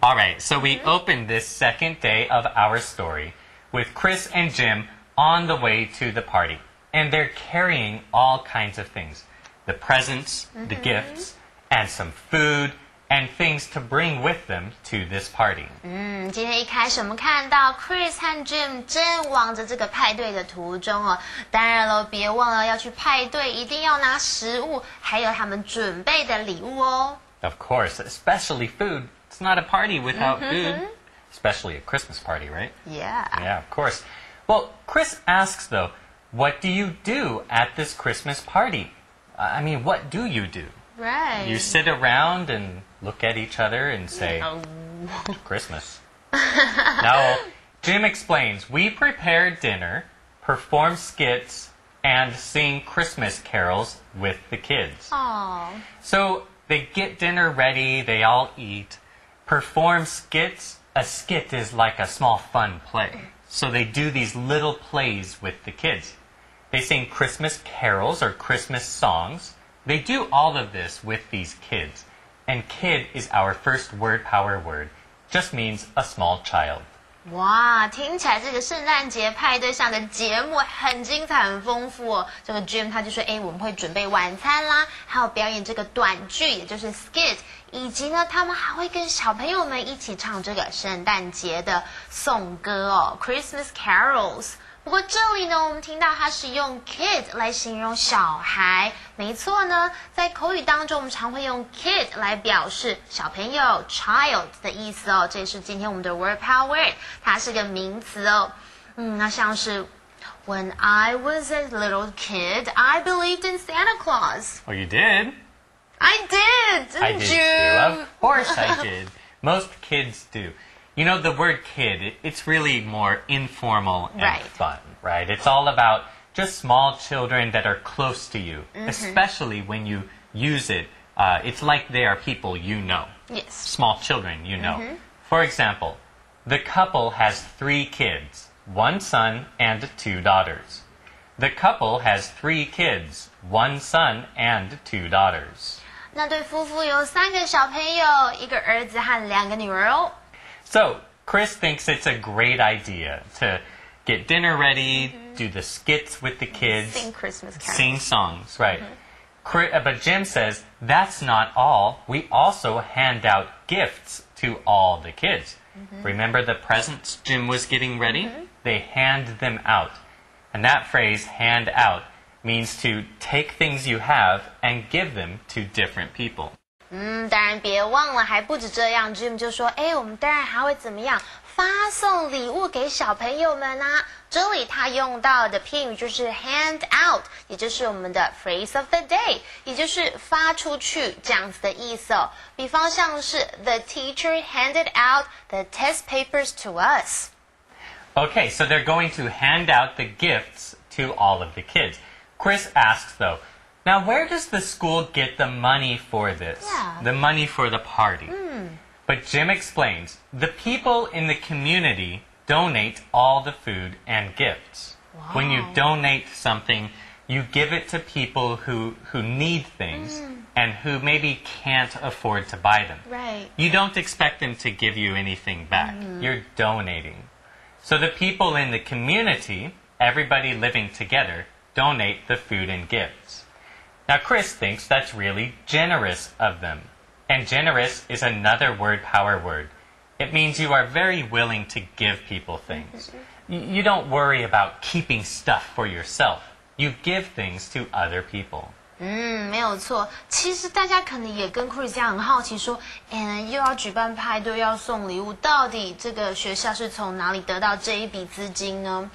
All right, so we opened this second day of our story with Chris and Jim on the way to the party. And they're carrying all kinds of things. The presents, the gifts, and some food, and things to bring with them to this party. 今天一开始我们看到 Chris 和 Jim 正往着这个派对的途中哦。当然了，别忘了要去派对，一定要拿食物，还有他们准备的礼物哦。Of course, especially food. It's not a party without food. Especially a Christmas party, right? Yeah. Yeah, of course. Well, Chris asks, though, what do you do at this Christmas party? I mean, what do you do? Right. You sit around and look at each other and say, Christmas. No, Jim explains, we prepare dinner, perform skits, and sing Christmas carols with the kids. Aww. So they get dinner ready, they all eat, perform skits. A skit is like a small fun play. So they do these little plays with the kids. They sing Christmas carols or Christmas songs. They do all of this with these kids. And kid is our first word power word. Just means a small child. 哇，听起来这个圣诞节派对上的节目很精彩、很丰富哦。这个 Jim 他就说，我们会准备晚餐啦，还有表演这个短剧，也就是 skit， 以及呢，他们还会跟小朋友们一起唱这个圣诞节的颂歌哦 ，Christmas carols。不过这里呢，我们听到它是用 kid 来形容小孩，没错呢，在口语当中，我们常会用 kid 来表示小朋友 child 的意思哦。这也是今天我们的 word power word， 它是个名词哦。那像是 When I was a little kid, I believed in Santa Claus. Oh, you did? I did, I did too. Of course I did. Most kids do. You know, the word kid, it's really more informal and fun, right? It's all about just small children that are close to you, especially when you use it. It's like they are people you know. Yes. Small children you know. For example, the couple has 3 kids, 1 son and 2 daughters. The couple has 3 kids, 1 son and 2 daughters. 那对夫妇有3个小朋友，1个儿子和2个女儿哦。So, Chris thinks it's a great idea to get dinner ready, do the skits with the kids, sing Christmas carols, sing songs, right? But Jim says that's not all. We also hand out gifts to all the kids. Remember the presents Jim was getting ready? They hand them out. And that phrase, hand out, means to take things you have and give them to different people. 当然别忘了，还不止这样 ，Jim 就说，我们当然还会怎么样，发送礼物给小朋友们啊。这里他用到的片语就是 hand out， 也就是我们的 phrase of the day， 也就是发出去这样子的意思哦。比方像是 The teacher handed out the test papers to us. Okay, so they're going to hand out the gifts to all of the kids. Chris asks, though, now, where does the school get the money for this? Yeah. The money for the party. But Jim explains, the people in the community donate all the food and gifts. Wow. When you donate something, you give it to people who need things and who maybe can't afford to buy them. Right. You don't expect them to give you anything back. You're donating. So the people in the community, everybody living together, donate the food and gifts. Now, Chris thinks that's really generous of them. And generous is another word power word. It means you are very willing to give people things. You don't worry about keeping stuff for yourself. You give things to other people. 没有错。其实大家可能也跟 Chris 一样很好奇，说，又要举办派对，要送礼物，到底这个学校是从哪里得到这一笔资金呢？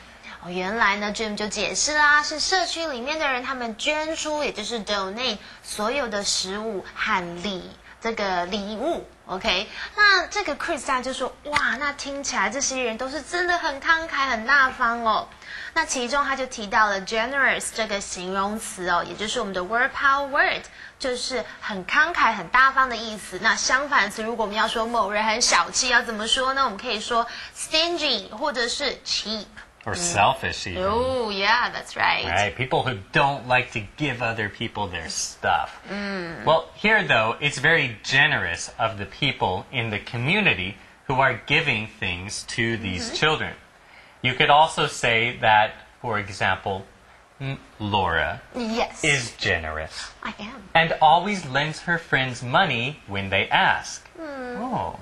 原来呢 Jim 就解释啦，是社区里面的人他们捐出，也就是 donate 所有的食物和这个礼物 ，OK？ 那这个 Chris 他就说，哇，那听起来这些人都是真的很慷慨、很大方哦。那其中他就提到了 generous 这个形容词哦，也就是我们的 word power word， 就是很慷慨、很大方的意思。那相反词，如果我们要说某人很小气，要怎么说呢？我们可以说 stingy 或者是 cheap。Or selfish even. Oh, yeah, that's right. Right, people who don't like to give other people their stuff. Well, here though, it's very generous of the people in the community who are giving things to these children. You could also say that, for example, Laura is generous. I am. And always lends her friends money when they ask. Oh.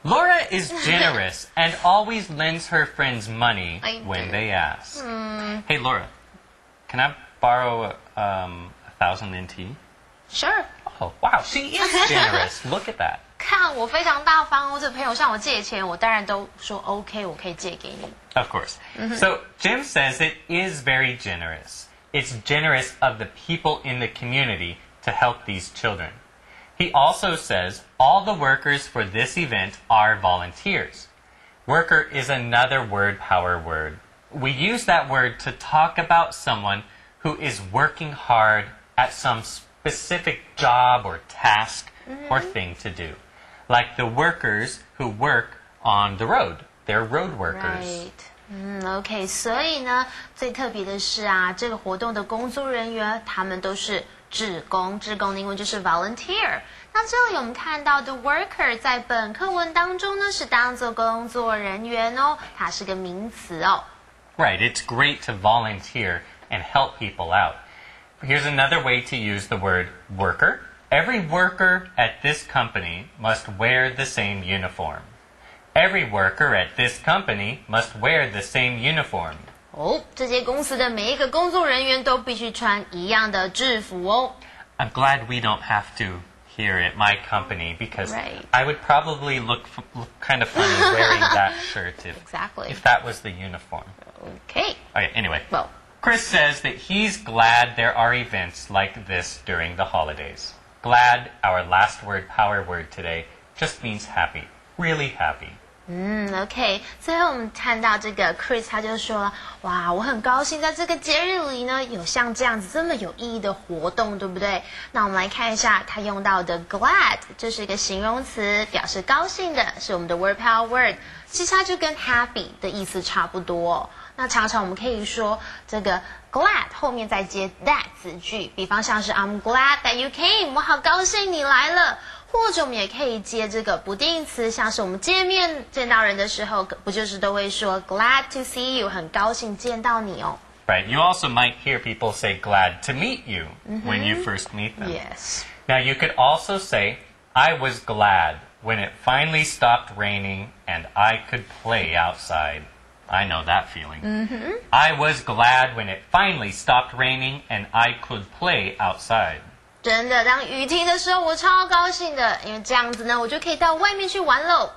Laura is generous and always lends her friends money when they ask. Hey, Laura, can I borrow 1,000 NT? Sure. Oh, wow, she is generous. Look at that. 看我非常大方哦，这朋友向我借钱，我当然都说 OK， 我可以借给你。Of course. So Jim says it is very generous. It's generous of the people in the community to help these children. He also says all the workers for this event are volunteers. Worker is another word power word. We use that word to talk about someone who is working hard at some specific job or task or thing to do. Like the workers who work on the road. They're road workers. Right. OK， 所以呢，最特别的是啊，这个活动的工作人员，他们都是志工，志工的英文就是 volunteer。那这里我们看到的 worker 在本课文当中呢，是当作工作人员哦，它是个名词哦。Right, it's great to volunteer and help people out. Here's another way to use the word worker. Every worker at this company must wear the same uniform. Every worker at this company must wear the same uniform. 哦，这些公司的每一个工作人员都必须穿一样的制服哦。I'm glad we don't have to here at my company because I would probably look kind of funny wearing that shirt if that was the uniform. Okay. Okay, anyway. Well, Chris says that he's glad there are events like this during the holidays. Glad, our last word, power word today, just means happy. Really happy. OK， 最后我们看到这个 Chris 他就说了，哇，我很高兴在这个节日里呢，有像这样子这么有意义的活动，对不对？那我们来看一下他用到的 glad， 这是一个形容词，表示高兴的，是我们的 word power word， 其实它就跟 happy 的意思差不多。那常常我们可以说这个 glad 后面再接 that 子句，比方像是 I'm glad that you came， 我好高兴你来了。或者我们也可以接这个不定词，像是我们见到人的时候，不就是都会说 glad to see you， 很高兴见到你哦。Right. You also might hear people say glad to meet you when you first meet them. Yes. Now you could also say I was glad when it finally stopped raining and I could play outside. I know that feeling. I was glad when it finally stopped raining and I could play outside. 真的，当雨停的时候，我超高兴的，因为这样子呢，我就可以到外面去玩喽。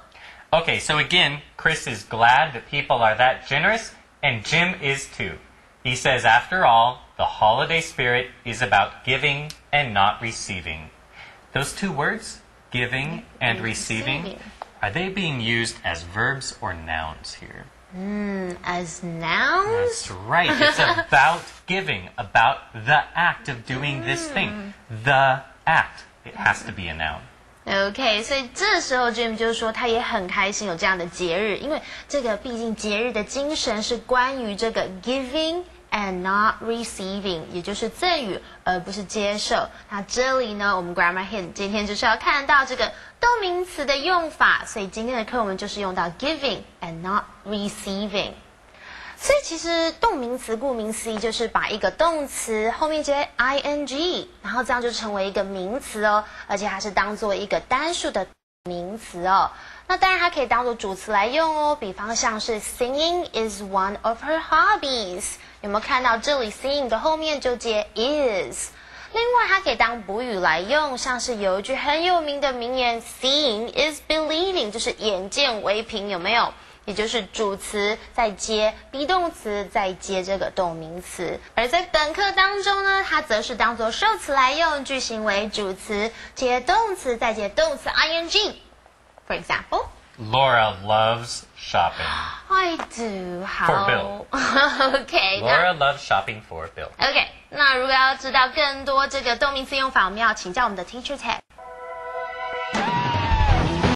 Okay, so again, Chris is glad that people are that generous, and Jim is too. He says, after all, the holiday spirit is about giving and not receiving. Those two words, giving and receiving, are they being used as verbs or nouns here? As nouns? That's right. It's about giving, about the act of doing this thing. The act. It has to be a noun. OK， 所以这时候 Jim 就说他也很开心有这样的节日，因为这个毕竟节日的精神是关于这个 giving and not receiving， 也就是赠予而不是接受。那这里呢，我们 Grammar Hint 今天就是要看到这个动名词的用法，所以今天的课文就是用到 giving and not receiving。所以其实动名词顾名思义就是把一个动词后面接 ing， 然后这样就成为一个名词哦，而且它是当做一个单数的名词哦。那当然它可以当做主词来用哦，比方像是 singing is one of her hobbies， 有没有看到这里 singing 的后面就接 is。另外它可以当补语来用，像是有一句很有名的名言 seeing is believing， 就是眼见为凭，有没有？也就是主词再接 be 动词再接这个动名词。而在本课当中呢，它则是当作受词来用，句型为主词接动词再接动词 ing。For example, Laura loves shopping. I do. For Bill. OK. Laura loves shopping for Bill. OK. 那如果要知道更多这个动名词用法，我们要请教我们的 Teacher Ted。